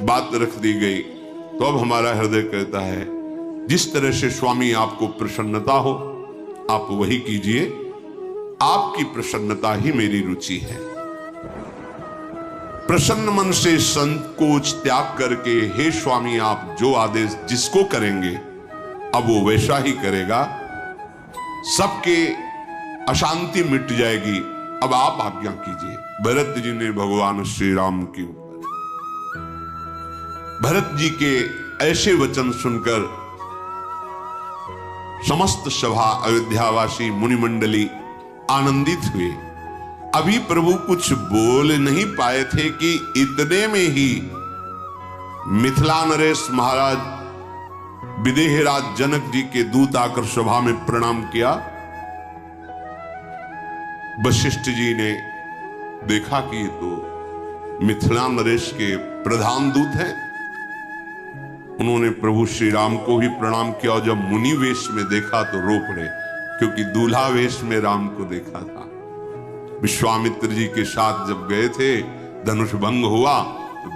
बात रख दी गई, तो अब हमारा हृदय कहता है जिस तरह से स्वामी आपको प्रसन्नता हो आप वही कीजिए, आपकी प्रसन्नता ही मेरी रुचि है। प्रसन्न मन से संकोच त्याग करके हे स्वामी आप जो आदेश जिसको करेंगे अब वो वैसा ही करेगा, सबके अशांति मिट जाएगी, अब आप आज्ञा कीजिए। भरत जी ने भगवान श्री राम के ऊपर, भरत जी के ऐसे वचन सुनकर समस्त सभा अयोध्यावासी मुनिमंडली आनंदित हुए। अभी प्रभु कुछ बोल नहीं पाए थे कि इतने में ही मिथिला नरेश महाराज विदेहराज जनक जी के दूत आकर सभा में प्रणाम किया। वशिष्ठ जी ने देखा कि ये तो मिथिला नरेश के प्रधान दूत हैं। उन्होंने प्रभु श्री राम को भी प्रणाम किया और जब मुनि वेश में देखा तो रो पड़े, क्योंकि दूल्हा वेश में राम को देखा था। विश्वामित्र जी के साथ जब गए थे धनुष भंग हुआ,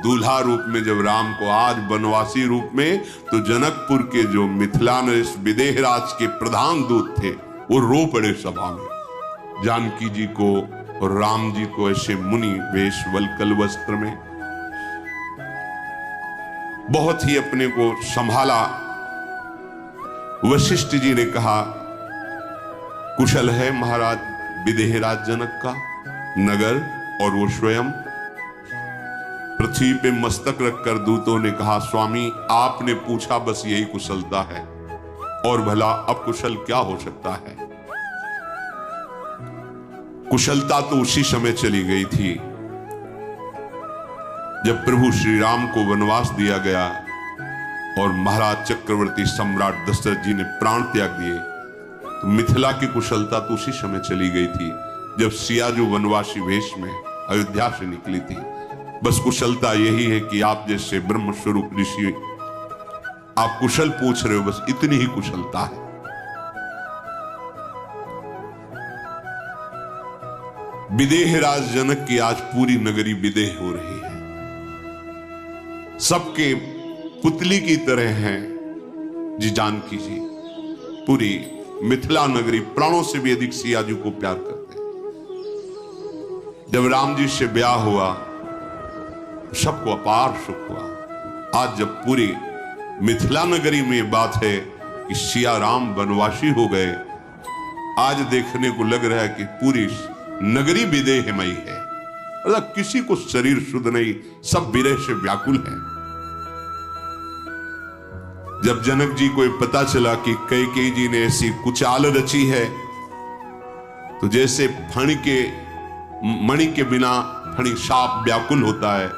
दूल्हा रूप में जब राम को आज वनवासी रूप में, तो जनकपुर के जो मिथिला नरेश विदेहराज के प्रधान दूत थे वो रो पड़े सभा में। जानकी जी को और राम जी को ऐसे मुनि वेश वल्कल वस्त्र में बहुत ही अपने को संभाला। वशिष्ठ जी ने कहा कुशल है महाराज विदेहराज जनक का नगर, और वो स्वयं पृथ्वी पे मस्तक रखकर दूतों ने कहा स्वामी आपने पूछा बस यही कुशलता है, और भला अब कुशल क्या हो सकता है। कुशलता तो उसी समय चली गई थी जब प्रभु श्री राम को वनवास दिया गया और महाराज चक्रवर्ती सम्राट दशरथ जी ने प्राण त्याग दिए, तो मिथिला की कुशलता तो उसी समय चली गई थी जब सियाजू वनवासी वेश में अयोध्या से निकली थी। बस कुशलता यही है कि आप जैसे ब्रह्म स्वरूप ऋषि आप कुशल पूछ रहे हो, बस इतनी ही कुशलता है। विदेहराज जनक की आज पूरी नगरी विदेह हो रही है, सबके पुतली की तरह हैं जी जानकी जी। पूरी मिथिला नगरी प्राणों से भी अधिक सियाजू को प्यार करते हैं। जब राम जी से ब्याह हुआ सबको अपार सुख हुआ। आज जब पूरी मिथिला नगरी में बात है कि सिया राम वनवासी हो गए, आज देखने को लग रहा है कि पूरी नगरी विदेहमयी है, मतलब किसी को शरीर शुद्ध नहीं, सब विरह से व्याकुल है। जब जनक जी को पता चला कि कैकेयी जी ने ऐसी कुचाल रची है, तो जैसे फण के मणि के बिना फणी साप व्याकुल होता है,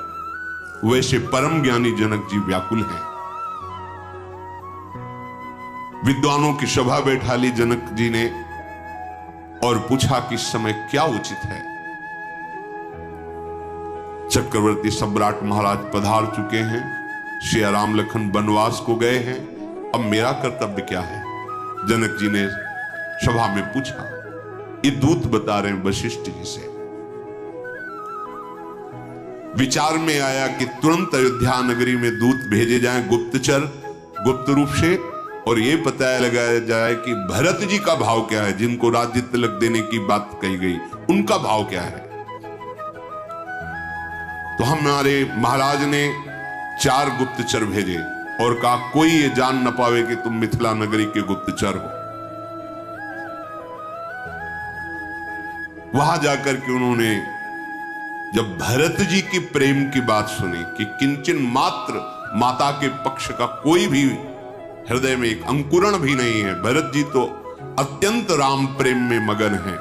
वैसे परम ज्ञानी जनक जी व्याकुल हैं। विद्वानों की सभा बैठा ली जनक जी ने और पूछा कि इस समय क्या उचित है। चक्रवर्ती सम्राट महाराज पधार चुके हैं, श्री राम लखन वनवास को गए हैं, अब मेरा कर्तव्य क्या है। जनक जी ने सभा में पूछा। ये दूत बता रहे हैं वशिष्ठ जी से। विचार में आया कि तुरंत अयोध्या नगरी में दूत भेजे जाएं गुप्तचर, गुप्त रूप से, और ये पता लगाया जाए कि भरत जी का भाव क्या है, जिनको राज्य तिलक देने की बात कही गई उनका भाव क्या है। तो हमारे महाराज ने 4 गुप्तचर भेजे और कहा कोई ये जान न पावे कि तुम मिथिला नगरी के गुप्तचर हो। वहां जाकर के उन्होंने जब भरत जी की प्रेम की बात सुनी कि किंचन मात्र माता के पक्ष का कोई भी हृदय में एक अंकुरण भी नहीं है, भरत जी तो अत्यंत राम प्रेम में मगन हैं।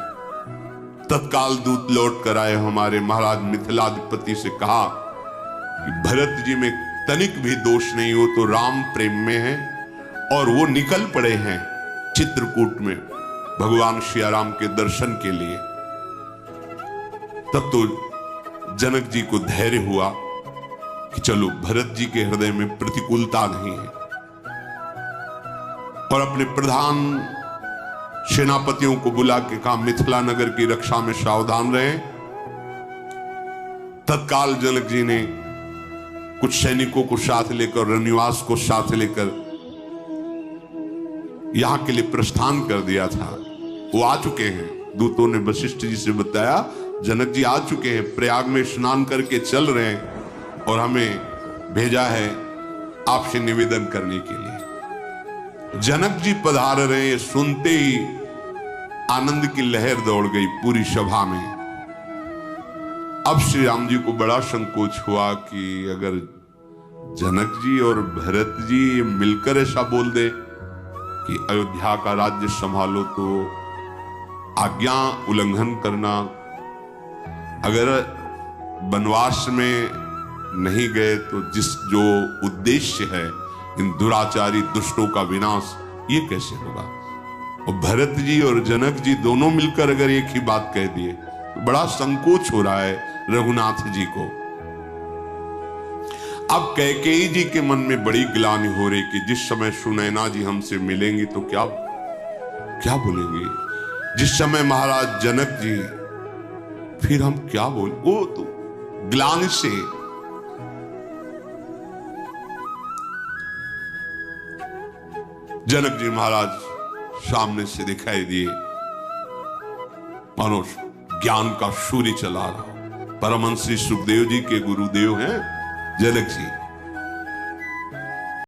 तत्काल दूत लौट कर आए, हमारे महाराज मिथिलाधिपति से कहा कि भरत जी में तनिक भी दोष नहीं हो तो राम प्रेम में है, और वो निकल पड़े हैं चित्रकूट में भगवान श्री राम के दर्शन के लिए। तब तो जनक जी को धैर्य हुआ कि चलो भरत जी के हृदय में प्रतिकूलता नहीं है, और अपने प्रधान सेनापतियों को बुला के कहा मिथिला नगर की रक्षा में सावधान रहें। तत्काल जनक जी ने कुछ सैनिकों को साथ लेकर, रनिवास को साथ लेकर यहां के लिए प्रस्थान कर दिया था। वो आ चुके हैं। दूतों ने वशिष्ठ जी से बताया, जनक जी आ चुके हैं, प्रयाग में स्नान करके चल रहे हैं और हमें भेजा है आपसे निवेदन करने के लिए। जनक जी पधार रहे हैं, सुनते ही आनंद की लहर दौड़ गई पूरी सभा में। अब श्री राम जी को बड़ा संकोच हुआ कि अगर जनक जी और भरत जी मिलकर ऐसा बोल दे कि अयोध्या का राज्य संभालो, तो आज्ञा उल्लंघन करना, अगर वनवास में नहीं गए तो जो उद्देश्य है इन दुराचारी दुष्टों का विनाश, ये कैसे होगा। और भरत जी और जनक जी दोनों मिलकर अगर एक ही बात कह दिए तो बड़ा संकोच हो रहा है रघुनाथ जी को। अब कैकेयी जी के मन में बड़ी ग्लानि हो रही कि जिस समय सुनैना जी हमसे मिलेंगी तो क्या बोलेंगे, जिस समय महाराज जनक जी, फिर हम क्या बोल। वो तो ग्लानि से जनक जी महाराज सामने से दिखाई दिए, मानो ज्ञान का सूर्य चला रहा। परमहंस श्री सुखदेव जी के गुरुदेव हैं जनक जी।